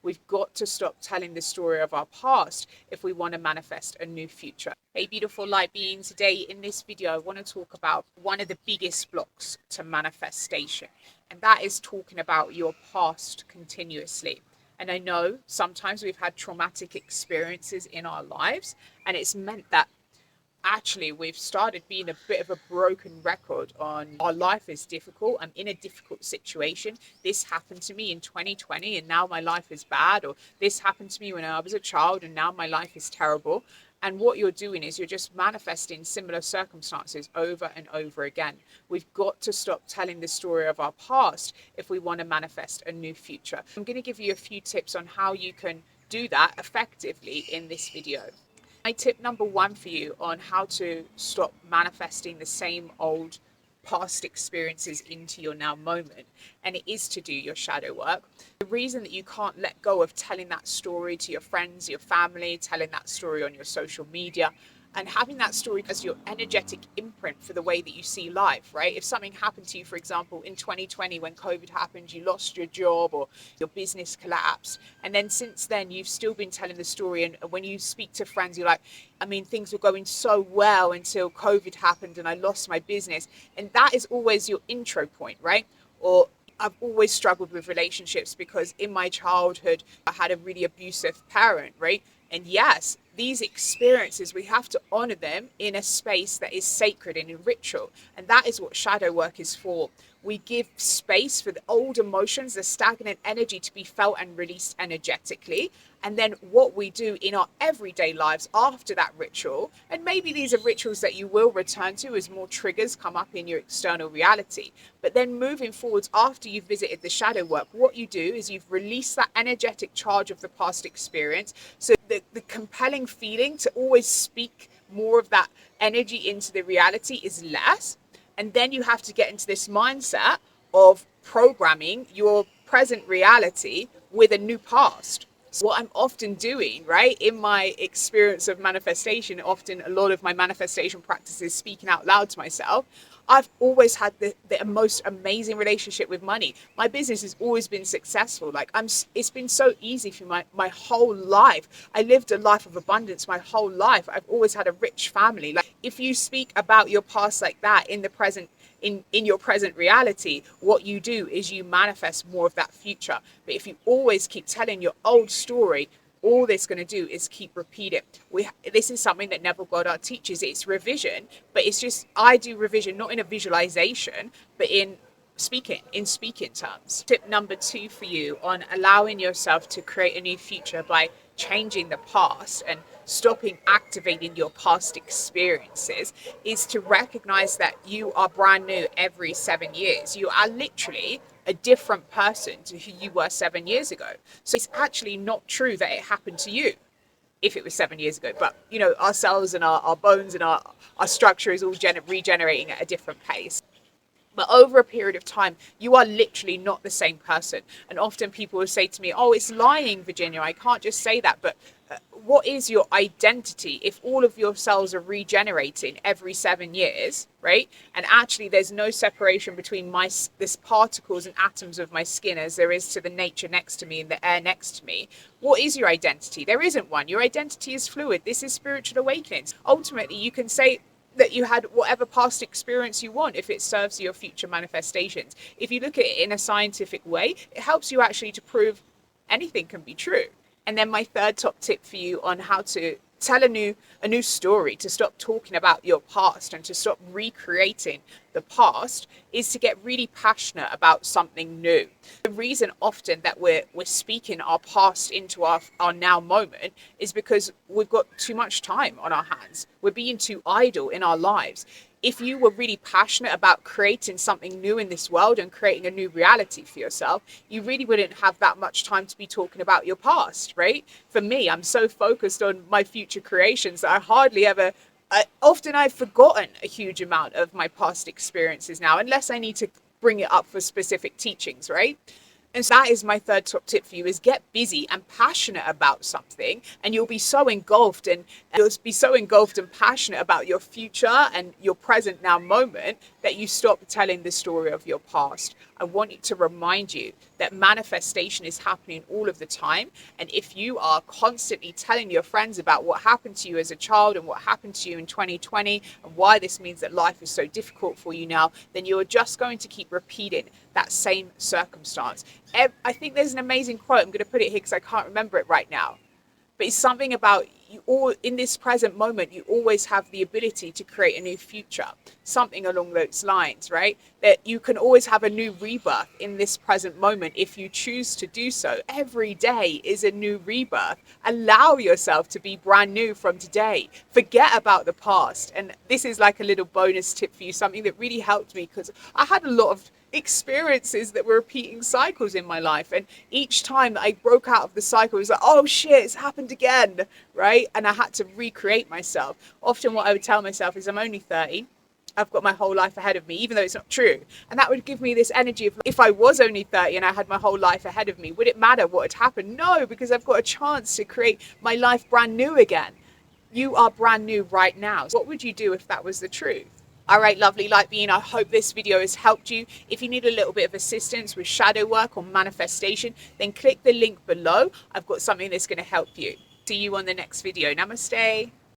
We've got to stop telling the story of our past if we want to manifest a new future. Hey, beautiful light being, today in this video, I want to talk about one of the biggest blocks to manifestation, and that is talking about your past continuously. And I know sometimes we've had traumatic experiences in our lives, and it's meant that actually we've started being a bit of a broken record on our life is difficult. I'm in a difficult situation. This happened to me in 2020 and now my life is bad, or this happened to me when I was a child and now my life is terrible. And what you're doing is you're just manifesting similar circumstances over and over again. We've got to stop telling the story of our past if we want to manifest a new future. I'm going to give you a few tips on how you can do that effectively in this video. My tip number one for you on how to stop manifesting the same old past experiences into your now moment, and it is to do your shadow work. The reason that you can't let go of telling that story to your friends, your family, telling that story on your social media, and having that story as your energetic imprint for the way that you see life, right? If something happened to you, for example, in 2020 when COVID happened, you lost your job or your business collapsed. And then since then, you've still been telling the story. And when you speak to friends, you're like, I mean, things were going so well until COVID happened and I lost my business. And that is always your intro point, right? Or I've always struggled with relationships because in my childhood, I had a really abusive parent, right? And yes, these experiences, we have to honor them in a space that is sacred and in ritual. And that is what shadow work is for. We give space for the old emotions, the stagnant energy to be felt and released energetically. And then what we do in our everyday lives after that ritual, and maybe these are rituals that you will return to as more triggers come up in your external reality. But then moving forwards after you've visited the shadow work, what you do is you've released that energetic charge of the past experience. So the compelling feeling to always speak more of that energy into the reality is less. And then you have to get into this mindset of programming your present reality with a new past. So what I'm often doing, right, in my experience of manifestation, often a lot of my manifestation practice is speaking out loud to myself. I've always had the most amazing relationship with money. My business has always been successful. It's been so easy for my whole life. I lived a life of abundance my whole life. I've always had a rich family. Like, if you speak about your past like that in the present, in your present reality, what you do is you manifest more of that future. But if you always keep telling your old story, all this going to do is keep repeating. This is something that Neville Goddard teaches. It's revision, but it's just, I do revision not in a visualization, but in speaking terms. Tip number two for you on allowing yourself to create a new future by changing the past and stopping activating your past experiences is to recognize that you are brand new every 7 years. You are literally a different person to who you were 7 years ago. So it's actually not true that it happened to you if it was 7 years ago. But, you know, our cells and our bones and our structure is all regenerating at a different pace. But over a period of time, you are literally not the same person. And often people will say to me, oh, it's lying, Virginia. I can't just say that. But what is your identity if all of your cells are regenerating every 7 years, right? And actually there's no separation between this particles and atoms of my skin as there is to the nature next to me and the air next to me. What is your identity? There isn't one. Your identity is fluid. This is spiritual awakenings. Ultimately, you can say that you had whatever past experience you want if it serves your future manifestations. If you look at it in a scientific way, it helps you actually to prove anything can be true. And then my third top tip for you on how to tell a new story, to stop talking about your past and to stop recreating the past, is to get really passionate about something new. The reason often that we're speaking our past into our now moment is because we've got too much time on our hands. We're being too idle in our lives. If you were really passionate about creating something new in this world and creating a new reality for yourself, you really wouldn't have that much time to be talking about your past, right? For me, I'm so focused on my future creations that I hardly ever, often I've forgotten a huge amount of my past experiences now, unless I need to bring it up for specific teachings, right? And so that is my third top tip for you, is get busy and passionate about something, and you'll be so engulfed and passionate about your future and your present now moment that you stop telling the story of your past. I want to remind you that manifestation is happening all of the time. And if you are constantly telling your friends about what happened to you as a child and what happened to you in 2020 and why this means that life is so difficult for you now, then you're just going to keep repeating that same circumstance. I think there's an amazing quote. I'm going to put it here because I can't remember it right now. But it's something about you all in this present moment, you always have the ability to create a new future, something along those lines, right? That you can always have a new rebirth in this present moment if you choose to do so. Every day is a new rebirth. Allow yourself to be brand new from today. Forget about the past. And this is like a little bonus tip for you, something that really helped me because I had a lot of experiences that were repeating cycles in my life, and each time that I broke out of the cycle it was like, oh shit, it's happened again, right? And I had to recreate myself. Often what I would tell myself is I'm only 30, I've got my whole life ahead of me, even though it's not true. And that would give me this energy of, if I was only 30 and I had my whole life ahead of me, would it matter what had happened? No, because I've got a chance to create my life brand new again. You are brand new right now. What would you do if that was the truth? All right, lovely light being, I hope this video has helped you. If you need a little bit of assistance with shadow work or manifestation, then click the link below. I've got something that's going to help you. See you on the next video. Namaste.